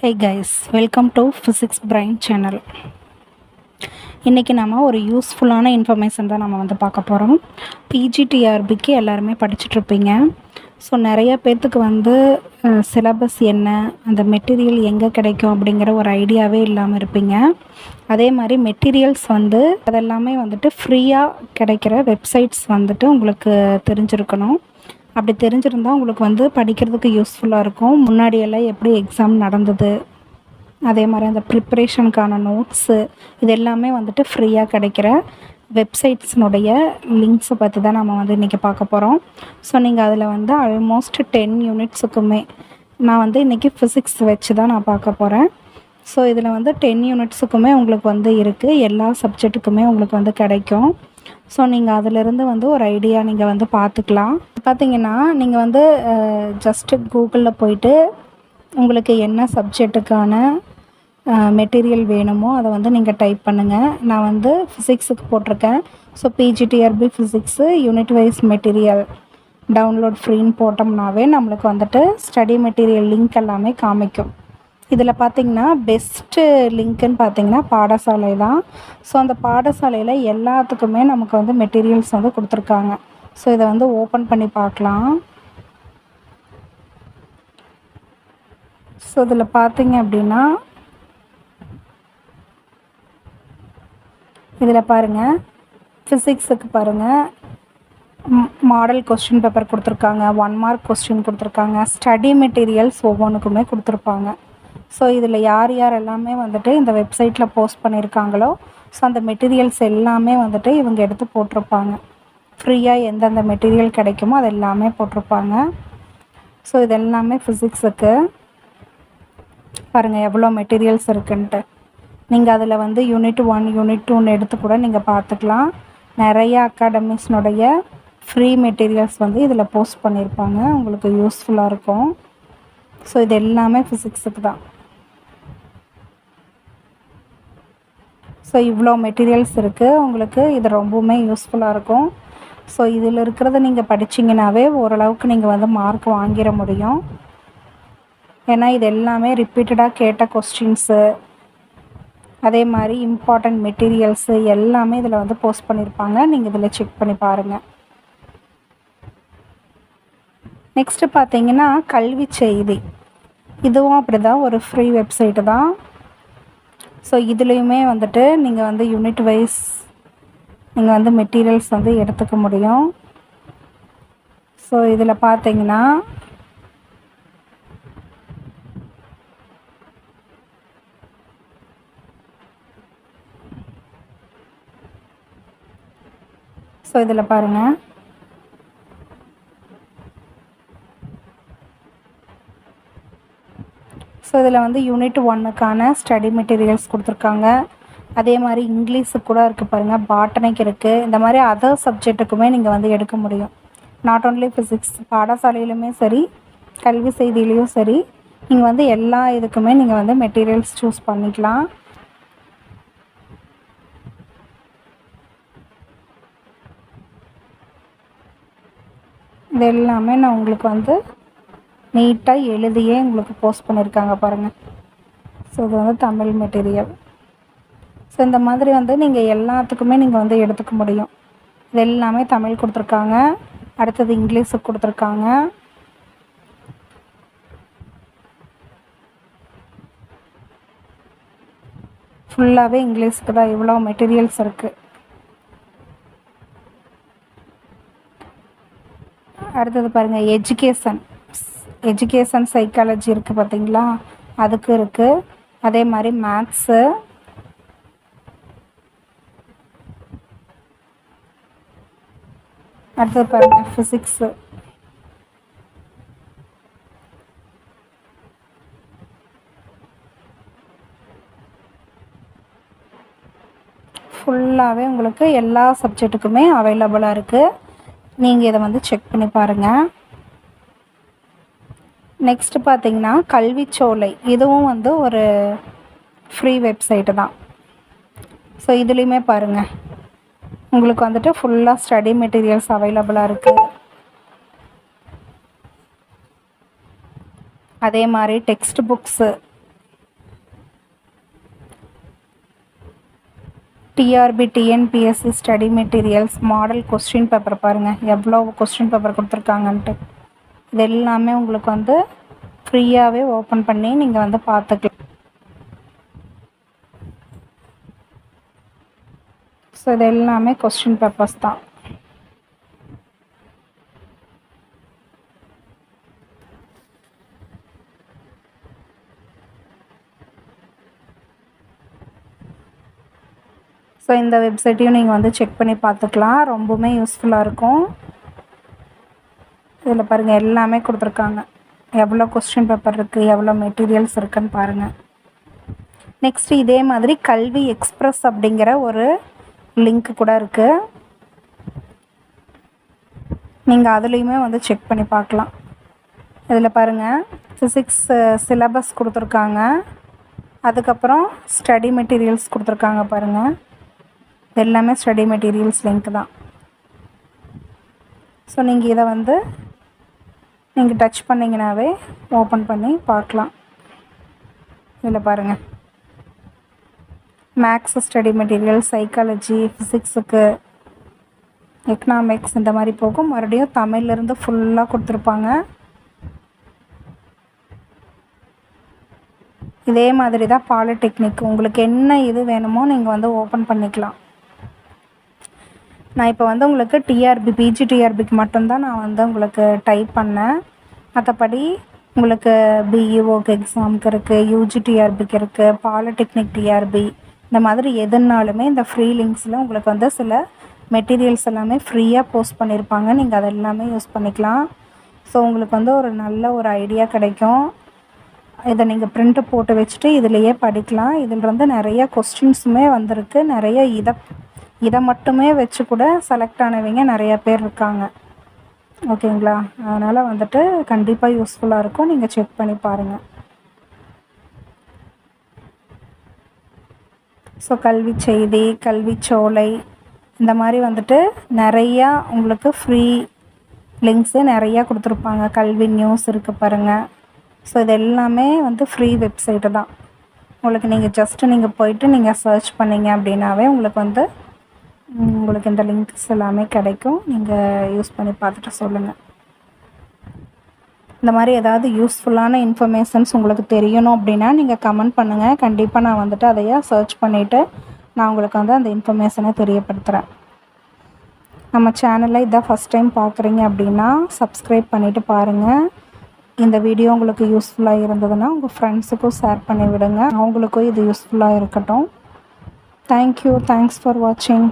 Hey guys, welcome to physics brain channel. இன்றைக்கி நம்ம ஒரு யூஸ்ஃபுல்லான இன்ஃபர்மேஷன் தான் நம்ம பார்க்க போகிறோம். பிஜிடிஆர்பிக்கு எல்லாருமே படிச்சுட்ருப்பீங்க. ஸோ நிறைய பேர்த்துக்கு சிலபஸ் என்ன, அந்த மெட்டீரியல் எங்கே கிடைக்கும் அப்படிங்கிற ஒரு ஐடியாவே இல்லாமல் இருப்பீங்க. அதே மாதிரி மெட்டீரியல்ஸ் அதெல்லாமே ஃப்ரீயாக கிடைக்கிற வெப்சைட்ஸ் உங்களுக்கு தெரிஞ்சிருக்கணும். அப்படி தெரிஞ்சிருந்தால் உங்களுக்கு படிக்கிறதுக்கு யூஸ்ஃபுல்லாக இருக்கும். முன்னாடியெல்லாம் எப்படி எக்ஸாம் நடந்தது, அதே மாதிரி அந்த ப்ரிப்ரேஷனுக்கான நோட்ஸு, இது எல்லாமே ஃப்ரீயாக கிடைக்கிற வெப்சைட்ஸினுடைய லிங்க்ஸை பற்றி தான் நம்ம இன்றைக்கி பார்க்க போகிறோம். ஸோ நீங்கள் அதில் ஆல்மோஸ்ட் 10 யூனிட்ஸுக்குமே நான் இன்றைக்கி ஃபிசிக்ஸ் வச்சு தான் நான் பார்க்க போகிறேன். ஸோ இதில் 10 யூனிட்ஸுக்குமே உங்களுக்கு இருக்குது. எல்லா சப்ஜெக்ட்டுக்குமே உங்களுக்கு கிடைக்கும். ஸோ நீங்கள் அதிலிருந்து ஒரு ஐடியா நீங்கள் பார்த்துக்கலாம். பார்த்தீங்கன்னா நீங்கள் ஜஸ்ட்டு கூகுளில் போயிட்டு உங்களுக்கு என்ன சப்ஜெக்ட்டுக்கான மெட்டீரியல் வேணுமோ அதை நீங்கள் டைப் பண்ணுங்கள். நான் ஃபிசிக்ஸுக்கு போட்டிருக்கேன். So PGTRB physics unit wise material download ஃப்ரீன்னு போட்டோம்னாவே நம்மளுக்கு ஸ்டடி மெட்டீரியல் லிங்க் எல்லாமே காமிக்கும். இதில் பார்த்திங்கன்னா பெஸ்ட்டு லிங்க்குன்னு பார்த்திங்கன்னா பாடசாலை தான். ஸோ அந்த பாடசாலையில் எல்லாத்துக்குமே நமக்கு மெட்டீரியல்ஸ் கொடுத்துருக்காங்க. ஸோ இதை ஓப்பன் பண்ணி பார்க்கலாம். ஸோ இதில் பார்த்திங்க அப்படின்னா இதில் பாருங்கள், ஃபிசிக்ஸுக்கு பாருங்கள் மாடல் கொஸ்டின் பேப்பர் கொடுத்துருக்காங்க, 1 மார்க் கொஸ்டின் கொடுத்துருக்காங்க, ஸ்டடி மெட்டீரியல்ஸ் ஒவ்வொன்றுக்குமே கொடுத்துருப்பாங்க. ஸோ இதில் யார் யார் எல்லாமே இந்த வெப்சைட்டில் போஸ்ட் பண்ணியிருக்காங்களோ ஸோ அந்த மெட்டீரியல்ஸ் எல்லாமே இவங்க எடுத்து போட்டிருப்பாங்க. ஃப்ரீயாக எந்தெந்த மெட்டீரியல் கிடைக்குமோ அது எல்லாமே போட்டிருப்பாங்க. ஸோ இது எல்லாமே ஃபிசிக்ஸுக்கு பாருங்கள் எவ்வளோ மெட்டீரியல்ஸ் இருக்குன்ட்டு. நீங்கள் அதில் யூனிட் 1 யூனிட் 2ன்னு எடுத்து கூட நீங்கள் பார்த்துக்கலாம். நிறைய அகாடமிஸ்னுடைய ஃப்ரீ மெட்டீரியல்ஸ் இதில் போஸ்ட் பண்ணியிருப்பாங்க. உங்களுக்கு யூஸ்ஃபுல்லாக இருக்கும். ஸோ இது எல்லாமே ஃபிசிக்ஸுக்கு தான். ஸோ இவ்வளோ மெட்டீரியல்ஸ் இருக்குது உங்களுக்கு. இது ரொம்பவுமே யூஸ்ஃபுல்லாக இருக்கும். ஸோ இதில் இருக்கிறத நீங்கள் படிச்சிங்கனாவே ஓரளவுக்கு நீங்கள் மார்க் வாங்கிட முடியும். ஏன்னா இது எல்லாமே ரிப்பீட்டடாக கேட்ட கொஸ்டின்ஸு, அதே மாதிரி இம்பார்ட்டண்ட் மெட்டீரியல்ஸு எல்லாமே இதில் போஸ்ட் பண்ணியிருப்பாங்க. நீங்கள் இதில் செக் பண்ணி பாருங்கள். நெக்ஸ்ட்டு பார்த்தீங்கன்னா கல்வி செய்தி, இதுவும் அப்படி தான் ஒரு ஃப்ரீ வெப்சைட்டு தான். ஸோ இதுலேயுமே நீங்கள் யூனிட் வைஸ் நீங்கள் மெட்டீரியல்ஸ் எடுத்துக்க முடியும். ஸோ இதில் பார்த்தீங்கன்னா பாருங்கள் ஸோ இதில் யூனிட் 1க்கான ஸ்டடி மெட்டீரியல்ஸ் கொடுத்துருக்காங்க. அதே மாதிரி இங்கிலீஷுக்கு கூட இருக்குது பாருங்கள், பாட்டனிக்கு இருக்குது. இந்த மாதிரி அதர் சப்ஜெக்ட்டுக்குமே நீங்கள் எடுக்க முடியும். நாட் ஓன்லி ஃபிசிக்ஸ், பாடசாலையிலுமே சரி கல்வி செய்தியிலையும் சரி நீங்கள் எல்லா இதுக்குமே நீங்கள் மெட்டீரியல்ஸ் சூஸ் பண்ணிக்கலாம். இது எல்லாமே நான் உங்களுக்கு நீட்டாக எழுதியே உங்களுக்கு போஸ்ட் பண்ணியிருக்காங்க பாருங்கள். ஸோ இது தமிழ் மெட்டீரியல். ஸோ இந்த மாதிரி நீங்கள் எல்லாத்துக்குமே நீங்கள் எடுத்துக்க முடியும். இது எல்லாமே தமிழ் கொடுத்துருக்காங்க. அடுத்தது இங்கிலீஷுக்கு கொடுத்துருக்காங்க. ஃபுல்லாகவே இங்கிலீஷுக்கு தான் இவ்வளோ மெட்டீரியல்ஸ் இருக்குது. அடுத்தது பாருங்கள் எஜுகேஷன் சைக்காலஜி இருக்குது பார்த்தீங்களா, அதுக்கு இருக்குது. அதே மாதிரி மேத்ஸு, அடுத்தது பாருங்கள் ஃபிசிக்ஸு, ஃபுல்லாகவே உங்களுக்கு எல்லா சப்ஜெக்ட்டுக்குமே அவைலபிளாக இருக்குது. நீங்கள் இதை செக் பண்ணி பாருங்கள். நெக்ஸ்ட்டு பார்த்தீங்கன்னா கல்விச்சோலை, இதுவும் ஒரு ஃப்ரீ வெப்சைட்டு தான். ஸோ இதுலேயுமே பாருங்கள் உங்களுக்கு ஃபுல்லாக ஸ்டடி மெட்டீரியல்ஸ் அவைலபிளாக இருக்குது. அதே மாதிரி text books TRB TNPSC study materials model question paper பாருங்கள் எவ்வளோ கொஸ்டின் பேப்பர் கொடுத்துருக்காங்கன்ட்டு. இது எல்லாமே உங்களுக்கு வந்து ஃப்ரீயாகவே ஓப்பன் பண்ணி நீங்கள் வந்து பார்த்துக்கலாம். ஸோ இது எல்லாமே கொஸ்டின் பேப்பர்ஸ் தான். ஸோ இந்த வெப்சைட்டையும் நீங்கள் வந்து செக் பண்ணி பார்த்துக்கலாம். ரொம்பவுமே யூஸ்ஃபுல்லாக இருக்கும். இதில் பாருங்கள் எல்லாமே கொடுத்துருக்காங்க. எவ்வளோ கொஸ்டின் பேப்பர் இருக்குது, எவ்வளோ மெட்டீரியல்ஸ் இருக்குதுன்னு பாருங்கள். நெக்ஸ்ட்டு இதே மாதிரி கல்வி எக்ஸ்பிரஸ் அப்படிங்கிற ஒரு லிங்க் கூட இருக்குது. நீங்கள் அதுலேயுமே வந்து செக் பண்ணி பார்க்கலாம். இதில் பாருங்கள் ஃபிசிக்ஸ் சிலபஸ் கொடுத்துருக்காங்க. அதுக்கப்புறம் ஸ்டடி மெட்டீரியல்ஸ் கொடுத்துருக்காங்க பாருங்கள். எல்லாமே ஸ்டடி மெட்டீரியல்ஸ் லிங்க் தான். ஸோ நீங்கள் இதை வந்து நீங்கள் டச் பண்ணிங்கனாவே ஓப்பன் பண்ணி பார்க்கலாம். இதில் பாருங்கள் மேக்ஸ் ஸ்டடி மெட்டீரியல், சைக்காலஜி, ஃபிசிக்ஸுக்கு, எக்கனாமிக்ஸ் இந்த மாதிரி போகும். மறுபடியும் தமிழ்லேருந்து ஃபுல்லாக கொடுத்துருப்பாங்க. இதே மாதிரி தான் பாலிடெக்னிக். உங்களுக்கு என்ன இது வேணுமோ நீங்கள் வந்து ஓப்பன் பண்ணிக்கலாம். நான் இப்போ வந்து உங்களுக்கு டிஆர்பி பிஜிடிஆர்பிக்கு மட்டும்தான் நான் வந்து உங்களுக்கு டைப் பண்ணேன். மற்றபடி உங்களுக்கு பிஇஓக்கு எக்ஸாமுக்கு இருக்குது, யூஜிடிஆர்பிக்கு இருக்குது, பாலிடெக்னிக் டிஆர்பி இந்த மாதிரி எதுனாலுமே இந்த ஃப்ரீ லிங்க்ஸில் உங்களுக்கு வந்து சில மெட்டீரியல்ஸ் எல்லாமே ஃப்ரீயாக போஸ்ட் பண்ணியிருப்பாங்க. நீங்கள் அதை எல்லாமே யூஸ் பண்ணிக்கலாம். ஸோ உங்களுக்கு வந்து ஒரு நல்ல ஒரு ஐடியா கிடைக்கும். இதை நீங்கள் ப்ரிண்ட்டு போட்டு வச்சுட்டு இதிலையே படிக்கலாம். இதில் இருந்து நிறைய கொஸ்டின்ஸுமே வந்திருக்கு. நிறைய இதை மட்டுமே வச்சு கூட செலக்ட் ஆனவங்க நிறையா பேர் இருக்காங்க. ஓகேங்களா? அதனால் வந்துட்டு கண்டிப்பாக யூஸ்ஃபுல்லாக இருக்கும். நீங்கள் செக் பண்ணி பாருங்கள். ஸோ கல்வி செய்தி, கல்வி சோலை இந்த மாதிரி வந்துட்டு நிறையா உங்களுக்கு ஃப்ரீ லிங்க்ஸு நிறையா கொடுத்துருப்பாங்க. கல்வி நியூஸ் இருக்குது பாருங்கள். ஸோ இது எல்லாமே வந்து ஃப்ரீ வெப்சைட்டு தான். உங்களுக்கு நீங்கள் ஜஸ்ட்டு நீங்கள் போயிட்டு நீங்கள் சர்ச் பண்ணிங்க அப்படின்னாவே உங்களுக்கு இந்த லிங்க்ஸ் எல்லாமே கிடைக்கும். நீங்கள் யூஸ் பண்ணி பார்த்துட்டு சொல்லுங்கள். இந்த மாதிரி ஏதாவது யூஸ்ஃபுல்லான இன்ஃபர்மேஷன்ஸ் உங்களுக்கு தெரியணும் அப்படின்னா நீங்கள் கமெண்ட் பண்ணுங்கள். கண்டிப்பாக நான் வந்துட்டு அதையே சர்ச் பண்ணிவிட்டு நான் உங்களுக்கு வந்து அந்த இன்ஃபர்மேஷனை தெரியப்படுத்துகிறேன். நம்ம சேனலில் இதான் ஃபஸ்ட் டைம் பார்க்குறீங்க அப்படின்னா சப்ஸ்கிரைப் பண்ணிவிட்டு பாருங்கள். இந்த வீடியோ உங்களுக்கு யூஸ்ஃபுல்லாக இருந்ததுன்னா உங்கள் ஃப்ரெண்ட்ஸுக்கும் ஷேர் பண்ணி விடுங்க. அவங்களுக்கும் இது யூஸ்ஃபுல்லாக இருக்கட்டும். தேங்க்யூ. தேங்க்ஸ் ஃபார் வாட்சிங்.